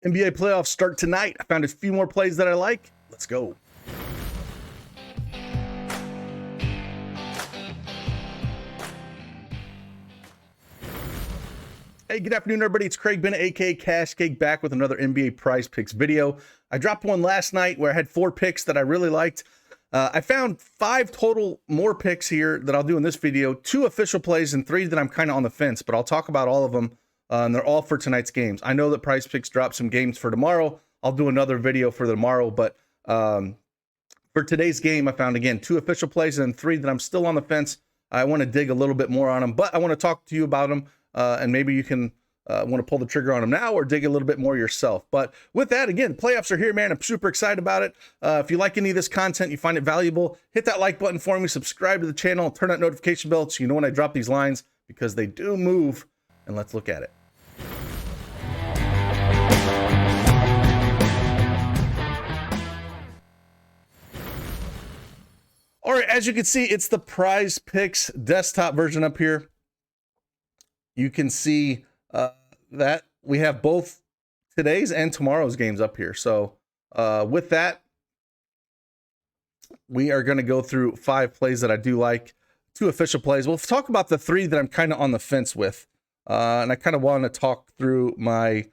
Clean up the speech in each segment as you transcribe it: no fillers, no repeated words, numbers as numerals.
NBA playoffs start tonight. I found a few more plays that I like. Let's go. Hey, good afternoon, everybody. It's Craig Bennett, aka Cash Cake, back with another NBA Prize Picks video. I dropped one last night where I had 4 picks that I really liked. I found 5 total more picks here that I'll do in this video, 2 official plays and 3 that I'm kind of on the fence, but I'll talk about all of them, and they're all for tonight's games. I know that Prize Picks dropped some games for tomorrow. I'll do another video for tomorrow, but for today's game, I found, again, 2 official plays and 3 that I'm still on the fence. I want to dig a little bit more on them, but I want to talk to you about them, and maybe you can want to pull the trigger on them now or dig a little bit more yourself. But with that, again, playoffs are here, man. I'm super excited about it. If you like any of this content, you find it valuable, hit that like button for me, subscribe to the channel, turn that notification bell so you know when I drop these lines, because they do move. And let's look at it. All right, as you can see, it's the Prize Picks desktop version up here. You can see that we have both today's and tomorrow's games up here. So with that, we are going to go through 5 plays that I do like, 2 official plays. We'll talk about the 3 that I'm kind of on the fence with. And I kind of want to talk through my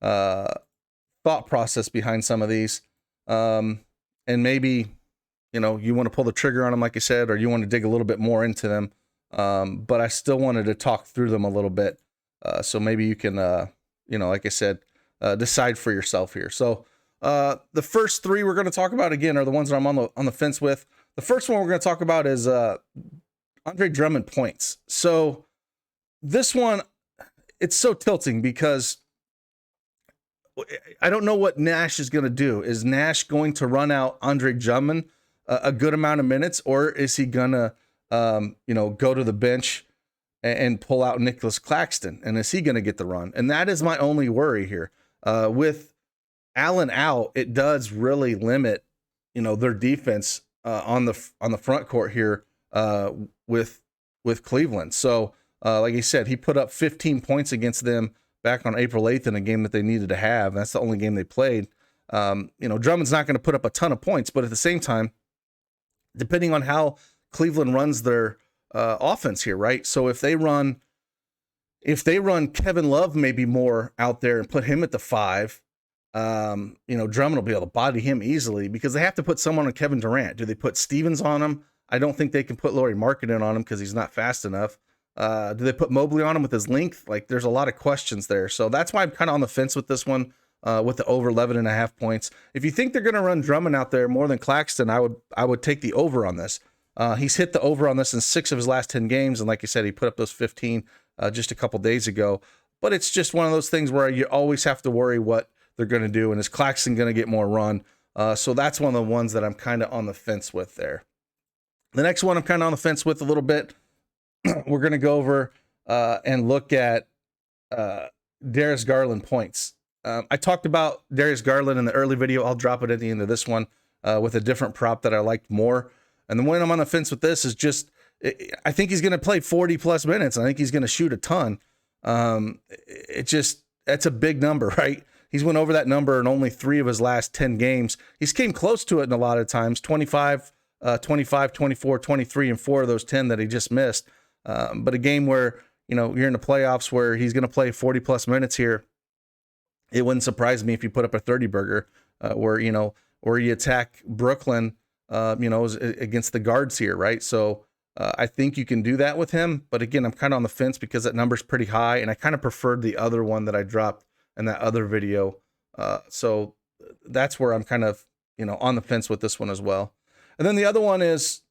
thought process behind some of these. And maybe, you know, you want to pull the trigger on them, like I said, or you want to dig a little bit more into them. But I still wanted to talk through them a little bit. So maybe you can, you know, like I said, decide for yourself here. So the first 3 we're going to talk about, again, are the ones that I'm on the fence with. The first one we're going to talk about is Andre Drummond points. So this one, it's so tilting because I don't know what Nash is going to do. Is Nash going to run out Andre Drummond a good amount of minutes, or is he going to you know, go to the bench and pull out Nicholas Claxton? And is he going to get the run? And that is my only worry here. With Allen out, it does really limit, you know, their defense on the front court here with Cleveland. So like I said, he put up 15 points against them back on April 8th in a game that they needed to have. That's the only game they played. You know, Drummond's not going to put up a ton of points, but at the same time, depending on how Cleveland runs their offense here, right? So if they run Kevin Love maybe more out there and put him at the 5, you know, Drummond will be able to body him easily because they have to put someone on Kevin Durant. Do they put Stevens on him? I don't think they can put Lauri Markkanen on him because he's not fast enough. Do they put Mobley on him with his length? Like, there's a lot of questions there. So that's why I'm kind of on the fence with this one, with the over 11.5 points. If you think they're going to run Drummond out there more than Claxton, I would take the over on this. He's hit the over on this in 6 of his last 10 games. And like I said, he put up those 15 just a couple days ago. But it's just one of those things where you always have to worry what they're going to do. And is Claxton going to get more run? So that's one of the ones that I'm kind of on the fence with there. The next one I'm kind of on the fence with a little bit. We're going to go over and look at Darius Garland points. I talked about Darius Garland in the early video. I'll drop it at the end of this one with a different prop that I liked more. And the one I'm on the fence with this is just, I think he's going to play 40 plus minutes. I think he's going to shoot a ton. That's a big number, right? He's went over that number in only 3 of his last 10 games. He's came close to it in a lot of times, 25, 24, 23, and 4 of those 10 that he just missed. But a game where, you know, you're in the playoffs where he's going to play 40 plus minutes here, it wouldn't surprise me if you put up a 30 burger where you attack Brooklyn, you know, against the guards here, right? So I think you can do that with him. But again, I'm kind of on the fence because that number's pretty high, and I kind of preferred the other one that I dropped in that other video. So that's where I'm kind of, you know, on the fence with this one as well. And then the other one is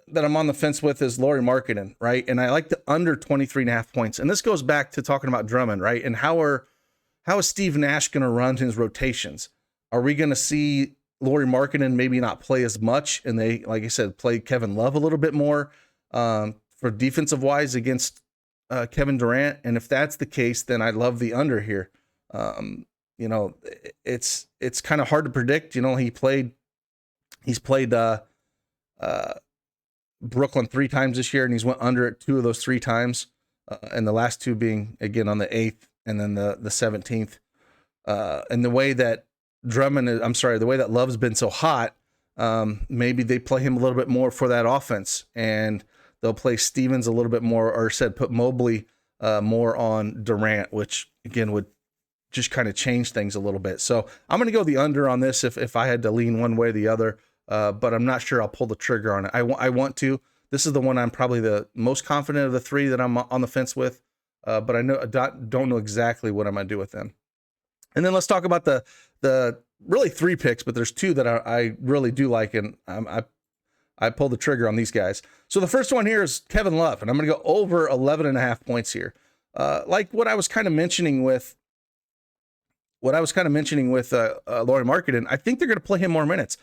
that I'm on the fence with is Lauri Markkanen, right? And I like the under 23.5 points. And this goes back to talking about Drummond, right? And how is Steve Nash going to run his rotations? Are we going to see Lauri Markkanen maybe not play as much, and they, like I said, play Kevin Love a little bit more for defensive wise against Kevin Durant? And if that's the case, then I love the under here. You know, it's kind of hard to predict. You know, he's played Brooklyn 3 times this year, and he's went under it 2 of those 3 times, and the last 2 being again on the 8th and then the 17th. And the way that the way that Love's been so hot, maybe they play him a little bit more for that offense, and they'll play Stevens a little bit more, or put Mobley more on Durant, which again would just kind of change things a little bit. So I'm going to go the under on this if I had to lean one way or the other, but I'm not sure I'll pull the trigger on it. I want to. This is the one I'm probably the most confident of the three that I'm on the fence with, but I don't know exactly what I'm going to do with them. And then let's talk about the really 3 picks, but there's 2 that I really do like, and I pulled the trigger on these guys. So the first one here is Kevin Love, and I'm going to go over 11.5 points here. Like what I was kind of mentioning with Lauri Markkanen, I think they're going to play him more minutes.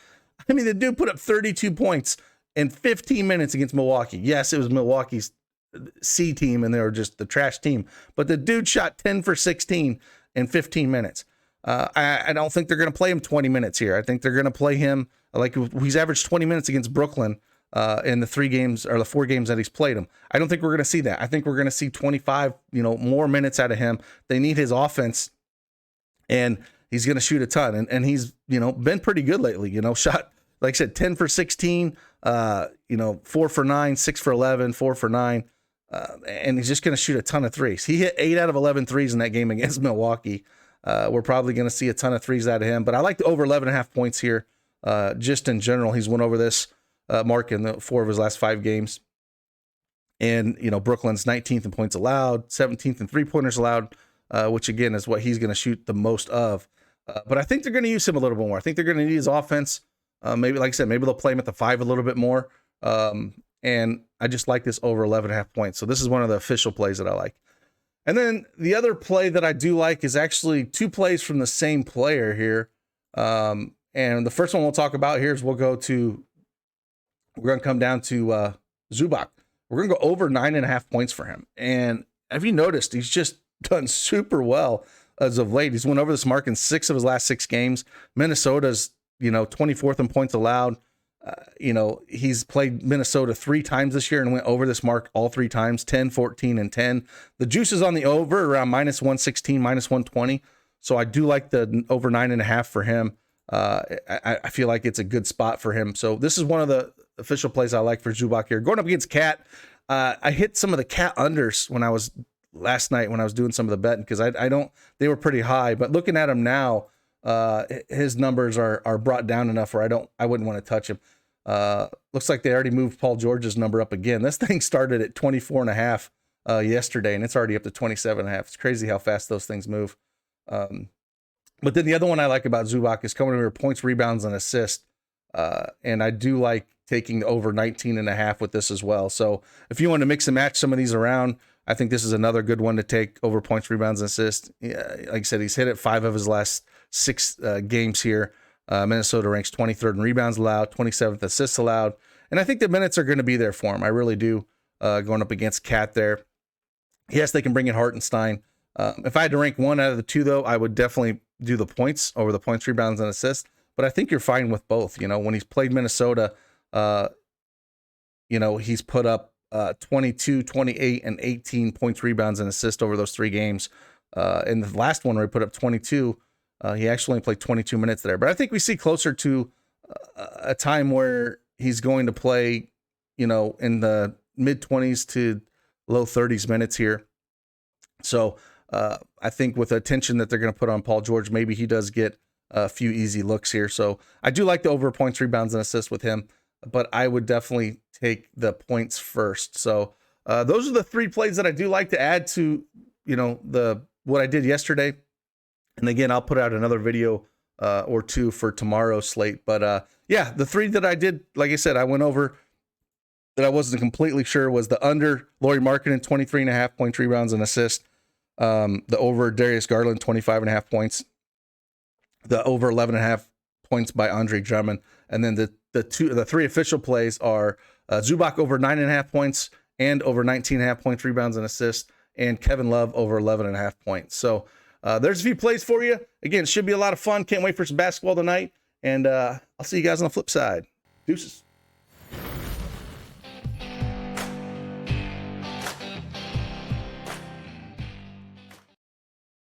I mean, the dude put up 32 points in 15 minutes against Milwaukee. Yes, it was Milwaukee's C team, and they were just the trash team. But the dude shot 10 for 16 in 15 minutes. I don't think they're going to play him 20 minutes here. I think they're going to play him like he's averaged 20 minutes against Brooklyn in the 3 games or the 4 games that he's played him. I don't think we're going to see that. I think we're going to see 25, more minutes out of him. They need his offense, and he's going to shoot a ton. And he's, been pretty good lately. Shot, like I said, 10 for 16, 4 for 9, 6 for 11, 4 for 9. And he's just going to shoot a ton of threes. He hit 8 out of 11 threes in that game against Milwaukee. We're probably going to see a ton of threes out of him, but I like the over 11.5 points here. Just in general, he's went over this mark in the 4 of his last 5 games. And, Brooklyn's 19th in points allowed, 17th in 3-pointers allowed, which again is what he's going to shoot the most of. But I think they're going to use him a little bit more. I think they're going to need his offense. Maybe, like I said, maybe they'll play him at the 5 a little bit more. And I just like this over 11.5 points. So this is one of the official plays that I like. And then the other play that I do like is actually 2 plays from the same player here. And the first one we'll talk about here is we're going to come down to Zubac. We're going to go over 9.5 points for him. And have you noticed he's just done super well as of late? He's went over this mark in 6 of his last 6 games. Minnesota's, 24th in points allowed. He's played Minnesota 3 times this year and went over this mark all 3 times, 10, 14, and 10. The juice is on the over around -116, -120. So I do like the over 9.5 for him. I feel like it's a good spot for him. So this is one of the official plays I like for Zubac here. Going up against Cat, I hit some of the Cat unders last night when I was doing some of the betting, because they were pretty high, but looking at him now, his numbers are brought down enough where I wouldn't want to touch him. Looks like they already moved Paul George's number up again. This thing started at 24.5 yesterday, and it's already up to 27.5. It's crazy how fast those things move. But then the other one I like about Zubac is coming over points, rebounds, and assists. And I do like taking the over 19.5 with this as well. So if you want to mix and match some of these around, I think this is another good one to take over points, rebounds, and assists. Yeah, like I said, he's hit it 5 of his last 6 games here. Minnesota ranks 23rd in rebounds allowed, 27th assists allowed. And I think the minutes are going to be there for him. I really do, going up against Cat there. Yes, they can bring in Hartenstein. If I had to rank one out of the 2, though, I would definitely do the points over the points, rebounds, and assists. But I think you're fine with both. When he's played Minnesota, he's put up 22, 28, and 18 points, rebounds, and assists over those 3 games. In the last one where he put up 22, he actually only played 22 minutes there. But I think we see closer to a time where he's going to play, in the mid-20s to low 30s minutes here. So I think with the attention that they're going to put on Paul George, maybe he does get a few easy looks here. So I do like the over points, rebounds, and assists with him, but I would definitely take the points first. So those are the 3 plays that I do like to add to, what I did yesterday. And again, I'll put out another video or 2 for tomorrow's slate. But yeah, the 3 that I did, like I said, I went over that I wasn't completely sure was the under Lauri Markkanen, 23.5 points, rebounds, and assists. The over Darius Garland, 25.5 points. The over 11.5 points by Andre Drummond. And then the 3 official plays are Zubac over 9.5 points and over 19.5 points, rebounds, and assists, and Kevin Love over 11.5 points. So there's a few plays for you. Again, should be a lot of fun. Can't wait for some basketball tonight. And I'll see you guys on the flip side. Deuces.